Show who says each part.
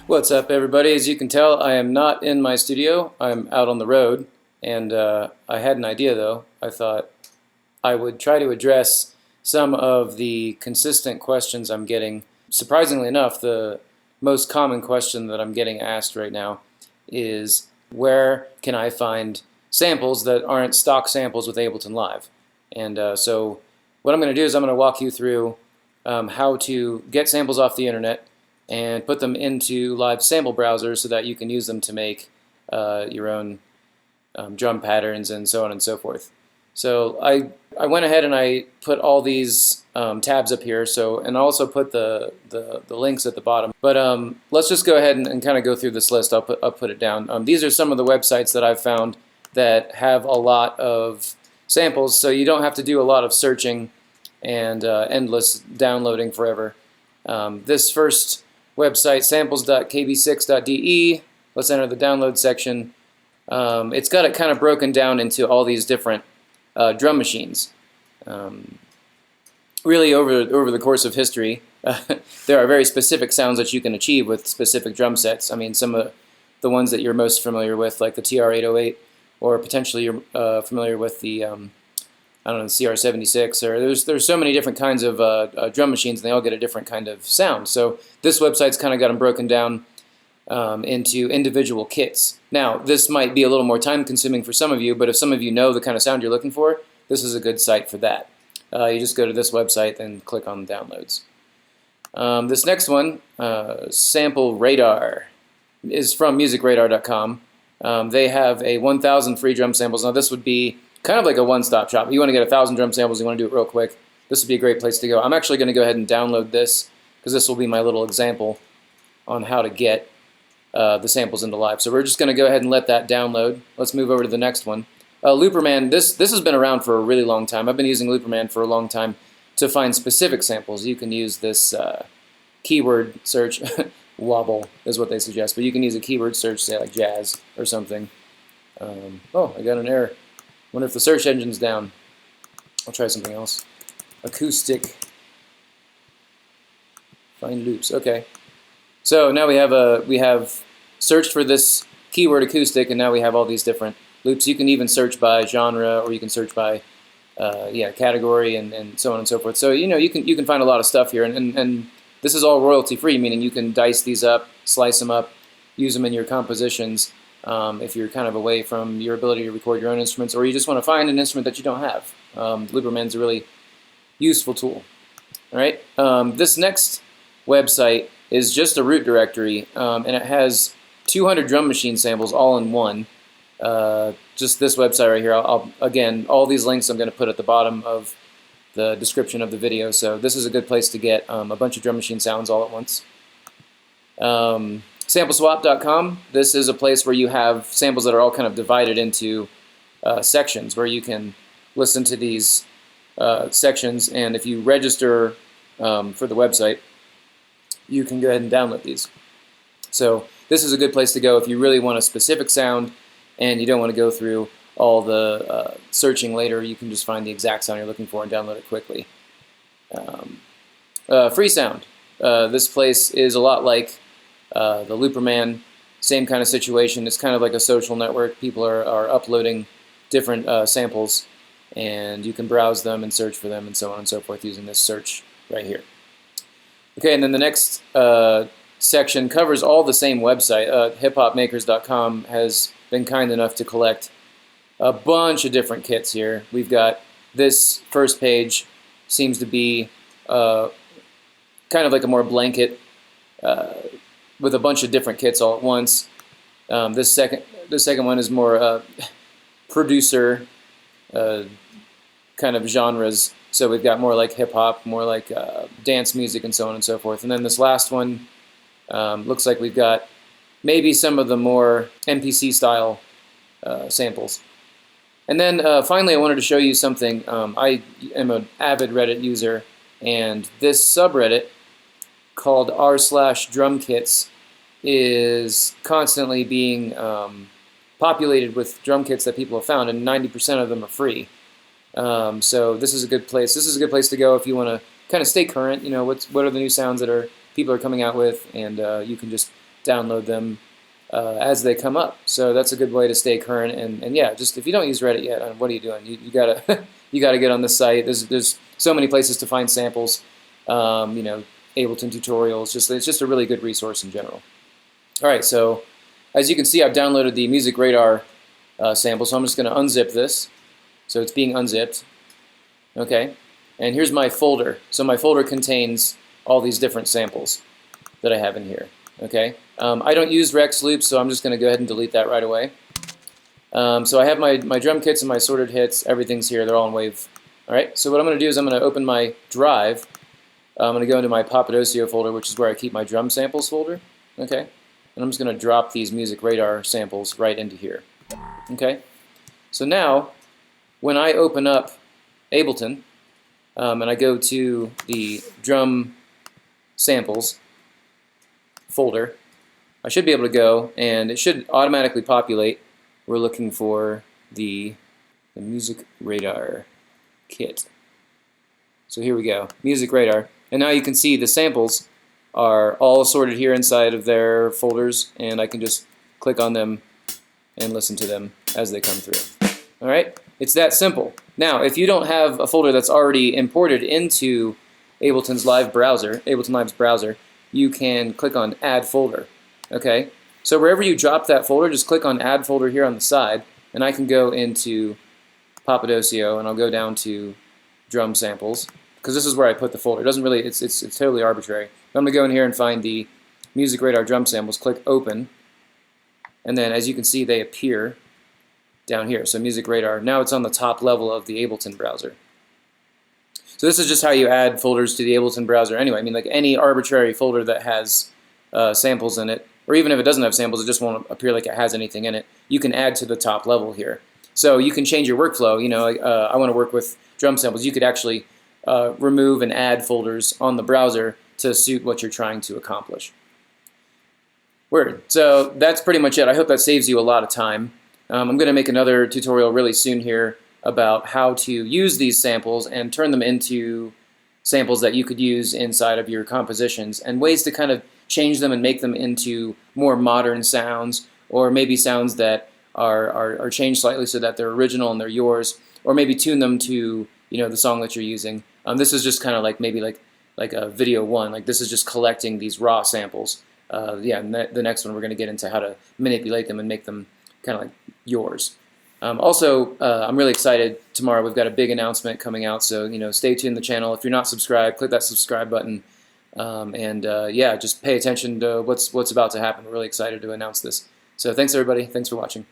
Speaker 1: What's up, everybody? As you can tell, I am not in my studio. I'm out on the road, and I had an idea, though. I thought I would try to address some of the consistent questions I'm getting. Surprisingly enough, the most common question that I'm getting asked right now is, where can I find samples that aren't stock samples with Ableton Live? And so what I'm going to do is I'm going to walk you through how to get samples off the internet and put them into Live Sample Browser so that you can use them to make your own drum patterns and so on and so forth. So I went ahead and I put all these tabs up here, and I also put the links at the bottom. But let's just go ahead and kind of go through this list. I'll put it down. These are some of the websites that I've found that have a lot of samples, so you don't have to do a lot of searching and endless downloading forever. This first website, samples.kb6.de, let's enter the download section. It's got it kind of broken down into all these different drum machines. Really, over the course of history, there are very specific sounds that you can achieve with specific drum sets. I mean, some of the ones that you're most familiar with, like the TR-808, or potentially you're familiar with the I don't know, the CR-76, or there's so many different kinds of drum machines, and they all get a different kind of sound. So this website's kind of got them broken down into individual kits. Now, this might be a little more time-consuming for some of you, but if some of you know the kind of sound you're looking for, this is a good site for that. You just go to this website and click on downloads. This next one, Sample Radar, is from musicradar.com. They have a 1,000 free drum samples. Now, this would be kind of like a one-stop shop. If you want to get 1,000 drum samples, you want to do it real quick, this would be a great place to go. I'm actually going to go ahead and download this, because this will be my little example on how to get the samples into Live. So we're just going to go ahead and let that download. Let's move over to the next one. Looperman, this has been around for a really long time. I've been using Looperman for a long time to find specific samples. You can use this keyword search. Wobble is what they suggest, but you can use a keyword search, say like jazz or something. Oh, I got an error. Wonder if the search engine's down. I'll try something else. Acoustic. Find loops. Okay. So now we have searched for this keyword acoustic, and now we have all these different loops. You can even search by genre, or you can search by category, and so on and so forth. So you can find a lot of stuff here, and this is all royalty free, meaning you can dice these up, slice them up, use them in your compositions. If you're kind of away from your ability to record your own instruments, or you just want to find an instrument that you don't have. Looperman's a really useful tool. All right. This next website is just a root directory, and it has 200 drum machine samples all in one. Just this website right here. Again, all these links I'm going to put at the bottom of the description of the video. So this is a good place to get a bunch of drum machine sounds all at once. Sampleswap.com, this is a place where you have samples that are all kind of divided into sections, where you can listen to these sections, and if you register for the website, you can go ahead and download these. So this is a good place to go if you really want a specific sound and you don't want to go through all the searching later. You can just find the exact sound you're looking for and download it quickly. Freesound. This place is a lot like the Looperman, same kind of situation. It's kind of like a social network. People are uploading different samples, and you can browse them and search for them and so on and so forth using this search right here. Okay, and then the next section covers all the same website. hiphopmakers.com has been kind enough to collect a bunch of different kits here. We've got this first page seems to be kind of like a more blanket with a bunch of different kits all at once. This second one is more producer kind of genres. So we've got more like hip hop, more like dance music, and so on and so forth. And then this last one looks like we've got maybe some of the more MPC style samples. And then finally, I wanted to show you something. I am an avid Reddit user, and this subreddit called r/drumkits is constantly being populated with drum kits that people have found, and 90% of them are free. So this is a good place. This is a good place to go if you want to kind of stay current. You know, what are the new sounds that people are coming out with, and you can just download them as they come up. So that's a good way to stay current. And yeah, just if you don't use Reddit yet, what are you doing? You gotta you gotta get on the site. There's so many places to find samples. You know, Ableton tutorials. It's just a really good resource in general. All right, so as you can see, I've downloaded the Music Radar sample. So I'm just going to unzip this. So it's being unzipped. Okay, and here's my folder. So my folder contains all these different samples that I have in here. Okay, I don't use Rex loops, so I'm just going to go ahead and delete that right away. So I have my drum kits and my sorted hits. Everything's here. They're all in wave. All right, so what I'm going to do is I'm going to open my drive. I'm going to go into my Papadosio folder, which is where I keep my drum samples folder. Okay, and I'm just going to drop these Music Radar samples right into here. Okay, so now when I open up Ableton and I go to the drum samples folder, I should be able to go and it should automatically populate. We're looking for the Music Radar kit. So here we go, Music Radar. And now you can see the samples are all sorted here inside of their folders, and I can just click on them and listen to them as they come through. All right, it's that simple. Now, if you don't have a folder that's already imported into Ableton's live browser, Ableton Live's browser, you can click on Add Folder. Okay, so wherever you drop that folder, just click on Add Folder here on the side, and I can go into Papadosio, and I'll go down to Drum Samples, because this is where I put the folder. It doesn't really, it's totally arbitrary. I'm going to go in here and find the Music Radar drum samples, click Open, and then as you can see they appear down here. So Music Radar, now it's on the top level of the Ableton browser. So this is just how you add folders to the Ableton browser anyway. I mean, like any arbitrary folder that has samples in it, or even if it doesn't have samples, it just won't appear like it has anything in it, you can add to the top level here. So you can change your workflow. You know, I want to work with drum samples. You could actually remove and add folders on the browser to suit what you're trying to accomplish. Word. So that's pretty much it. I hope that saves you a lot of time. I'm going to make another tutorial really soon here about how to use these samples and turn them into samples that you could use inside of your compositions, and ways to kind of change them and make them into more modern sounds, or maybe sounds that are changed slightly so that they're original and they're yours, or maybe tune them to, you know, the song that you're using. This is just kind of like maybe like a video one. Like this is just collecting these raw samples. Yeah, and the next one we're going to get into how to manipulate them and make them kind of like yours. Also, I'm really excited. Tomorrow we've got a big announcement coming out, so you know, stay tuned to the channel. If you're not subscribed, click that subscribe button, and yeah, just pay attention to what's about to happen. We're really excited to announce this. So thanks everybody. Thanks for watching.